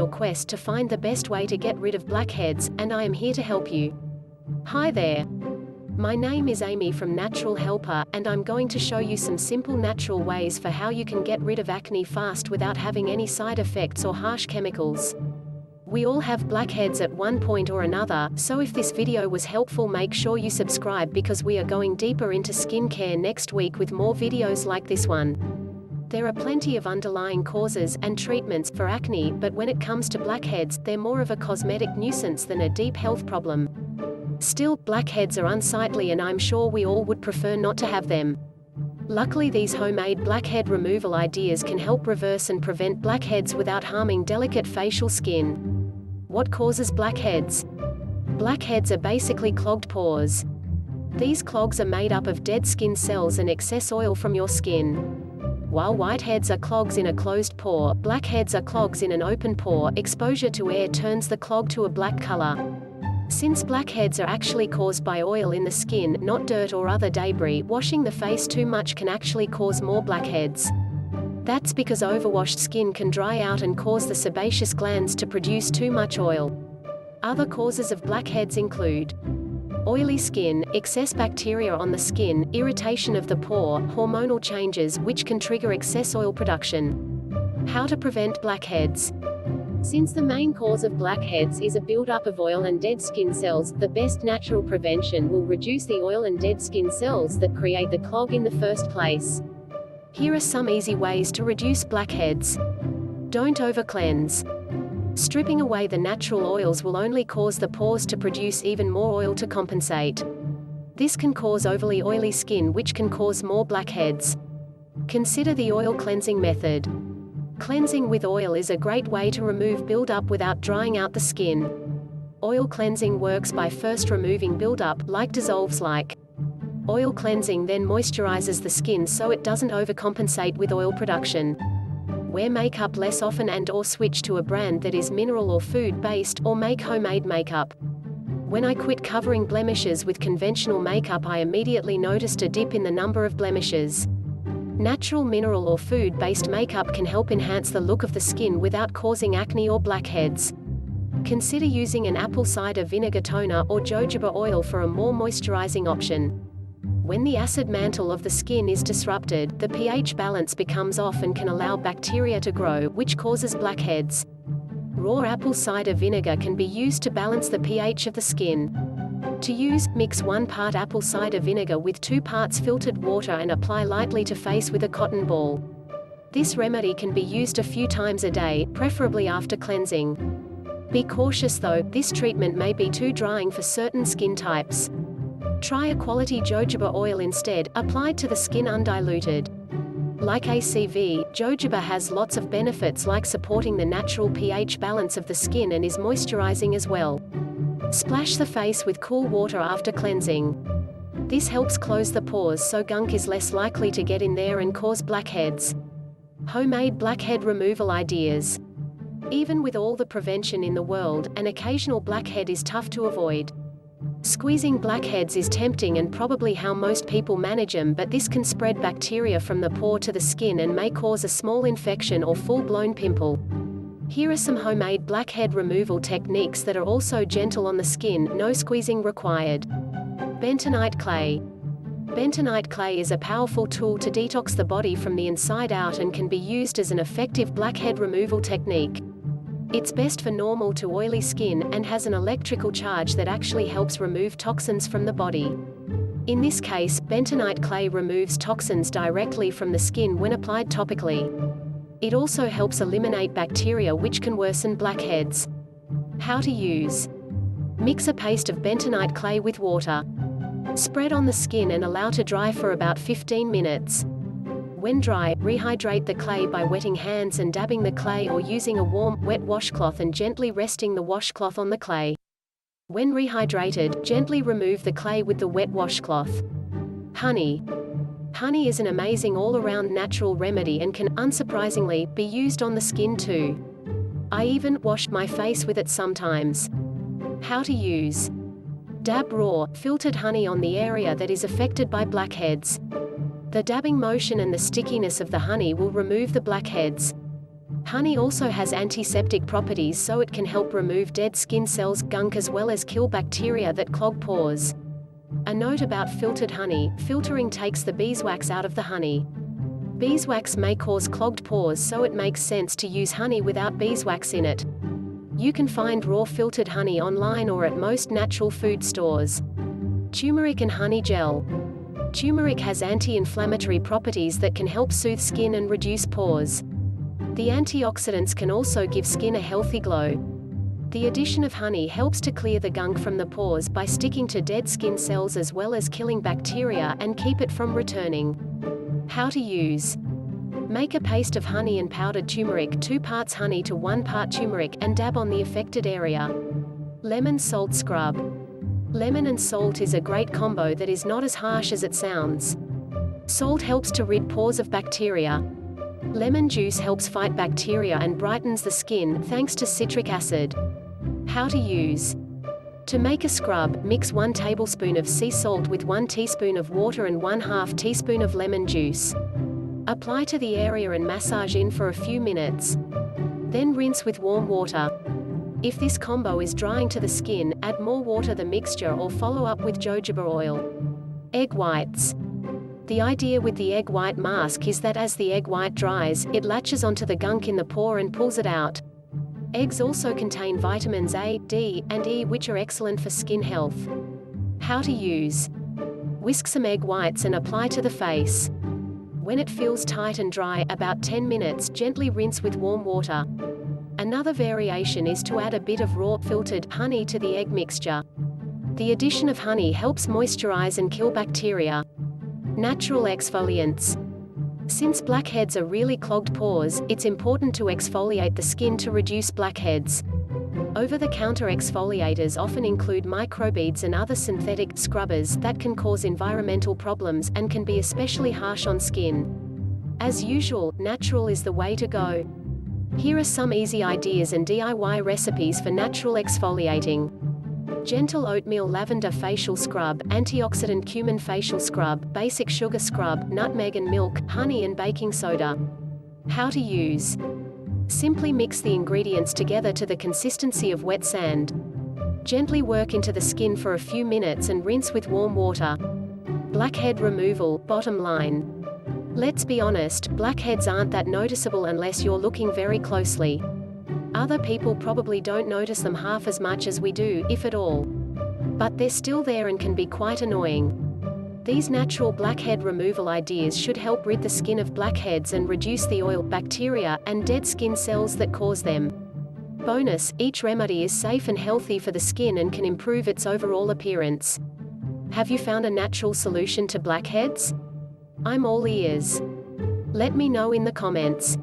your quest to find the best way to get rid of blackheads, and I am here to help you. Hi there. My name is Amy from Natural Helper, and I'm going to show you some simple natural ways for how you can get rid of acne fast without having any side effects or harsh chemicals. We all have blackheads at one point or another, so if this video was helpful, make sure you subscribe because we are going deeper into skincare next week with more videos like this one. There are plenty of underlying causes and treatments for acne, but when it comes to blackheads, they're more of a cosmetic nuisance than a deep health problem. Still, blackheads are unsightly and I'm sure we all would prefer not to have them. Luckily, these homemade blackhead removal ideas can help reverse and prevent blackheads without harming delicate facial skin. What causes blackheads? Blackheads are basically clogged pores. These clogs are made up of dead skin cells and excess oil from your skin. While whiteheads are clogs in a closed pore, blackheads are clogs in an open pore. Exposure to air turns the clog to a black color. Since blackheads are actually caused by oil in the skin, not dirt or other debris, washing the face too much can actually cause more blackheads. That's because overwashed skin can dry out and cause the sebaceous glands to produce too much oil. Other causes of blackheads include oily skin, excess bacteria on the skin, irritation of the pore, hormonal changes, which can trigger excess oil production. How to prevent blackheads? Since the main cause of blackheads is a buildup of oil and dead skin cells, the best natural prevention will reduce the oil and dead skin cells that create the clog in the first place. Here are some easy ways to reduce blackheads. Don't over-cleanse. Stripping away the natural oils will only cause the pores to produce even more oil to compensate. This can cause overly oily skin, which can cause more blackheads. Consider the oil cleansing method. Cleansing with oil is a great way to remove buildup without drying out the skin. Oil cleansing works by first removing buildup, like dissolves like. Oil cleansing then moisturizes the skin so it doesn't overcompensate with oil production. Wear makeup less often and/or switch to a brand that is mineral or food-based, or make homemade makeup. When I quit covering blemishes with conventional makeup, I immediately noticed a dip in the number of blemishes. Natural mineral or food-based makeup can help enhance the look of the skin without causing acne or blackheads. Consider using an apple cider vinegar toner or jojoba oil for a more moisturizing option. When the acid mantle of the skin is disrupted, the pH balance becomes off and can allow bacteria to grow, which causes blackheads. Raw apple cider vinegar can be used to balance the pH of the skin. To use, mix 1 part apple cider vinegar with 2 parts filtered water and apply lightly to face with a cotton ball. This remedy can be used a few times a day, preferably after cleansing. Be cautious though, this treatment may be too drying for certain skin types. Try a quality jojoba oil instead, applied to the skin undiluted. Like ACV, jojoba has lots of benefits like supporting the natural pH balance of the skin and is moisturizing as well. Splash the face with cool water after cleansing. This helps close the pores so gunk is less likely to get in there and cause blackheads. Homemade blackhead removal ideas. Even with all the prevention in the world, an occasional blackhead is tough to avoid. Squeezing blackheads is tempting and probably how most people manage them, but this can spread bacteria from the pore to the skin and may cause a small infection or full-blown pimple. Here are some homemade blackhead removal techniques that are also gentle on the skin, no squeezing required. Bentonite clay. Bentonite clay is a powerful tool to detox the body from the inside out and can be used as an effective blackhead removal technique. It's best for normal to oily skin, and has an electrical charge that actually helps remove toxins from the body. In this case, bentonite clay removes toxins directly from the skin when applied topically. It also helps eliminate bacteria which can worsen blackheads. How to use. Mix a paste of bentonite clay with water. Spread on the skin and allow to dry for about 15 minutes. When dry, rehydrate the clay by wetting hands and dabbing the clay or using a warm, wet washcloth and gently resting the washcloth on the clay. When rehydrated, gently remove the clay with the wet washcloth. Honey. Honey is an amazing all-around natural remedy and can, unsurprisingly, be used on the skin too. I even wash my face with it sometimes. How to use. Dab raw, filtered honey on the area that is affected by blackheads. The dabbing motion and the stickiness of the honey will remove the blackheads. Honey also has antiseptic properties, so it can help remove dead skin cells, gunk, as well as kill bacteria that clog pores. A note about filtered honey: filtering takes the beeswax out of the honey. Beeswax may cause clogged pores, so it makes sense to use honey without beeswax in it. You can find raw filtered honey online or at most natural food stores. Turmeric and honey gel. Turmeric has anti-inflammatory properties that can help soothe skin and reduce pores. The antioxidants can also give skin a healthy glow. The addition of honey helps to clear the gunk from the pores by sticking to dead skin cells as well as killing bacteria and keep it from returning. How to use. Make a paste of honey and powdered turmeric, 2 parts honey to 1 part turmeric, and dab on the affected area. Lemon salt scrub. Lemon and salt is a great combo that is not as harsh as it sounds. Salt helps to rid pores of bacteria. Lemon juice helps fight bacteria and brightens the skin thanks to citric acid. How to use. To make a scrub, mix 1 tablespoon of sea salt with 1 teaspoon of water and 1/2 teaspoon of lemon juice. Apply to the area and massage in for a few minutes. Then rinse with warm water. If this combo is drying to the skin, add more water to the mixture or follow up with jojoba oil. Egg whites. The idea with the egg white mask is that as the egg white dries, it latches onto the gunk in the pore and pulls it out. Eggs also contain vitamins A, D, and E, which are excellent for skin health. How to use. Whisk some egg whites and apply to the face. When it feels tight and dry, about 10 minutes, gently rinse with warm water. Another variation is to add a bit of raw, filtered honey to the egg mixture. The addition of honey helps moisturize and kill bacteria. Natural exfoliants. Since blackheads are really clogged pores, it's important to exfoliate the skin to reduce blackheads. Over-the-counter exfoliators often include microbeads and other synthetic scrubbers that can cause environmental problems and can be especially harsh on skin. As usual, natural is the way to go. Here are some easy ideas and DIY recipes for natural exfoliating. Gentle oatmeal lavender facial scrub, antioxidant cumin facial scrub, basic sugar scrub, nutmeg and milk, honey and baking soda. How to use. Simply mix the ingredients together to the consistency of wet sand. Gently work into the skin for a few minutes and rinse with warm water. Blackhead removal. Bottom line. Let's be honest, blackheads aren't that noticeable unless you're looking very closely. Other people probably don't notice them half as much as we do, if at all. But they're still there and can be quite annoying. These natural blackhead removal ideas should help rid the skin of blackheads and reduce the oil, bacteria, and dead skin cells that cause them. Bonus, each remedy is safe and healthy for the skin and can improve its overall appearance. Have you found a natural solution to blackheads? I'm all ears. Let me know in the comments.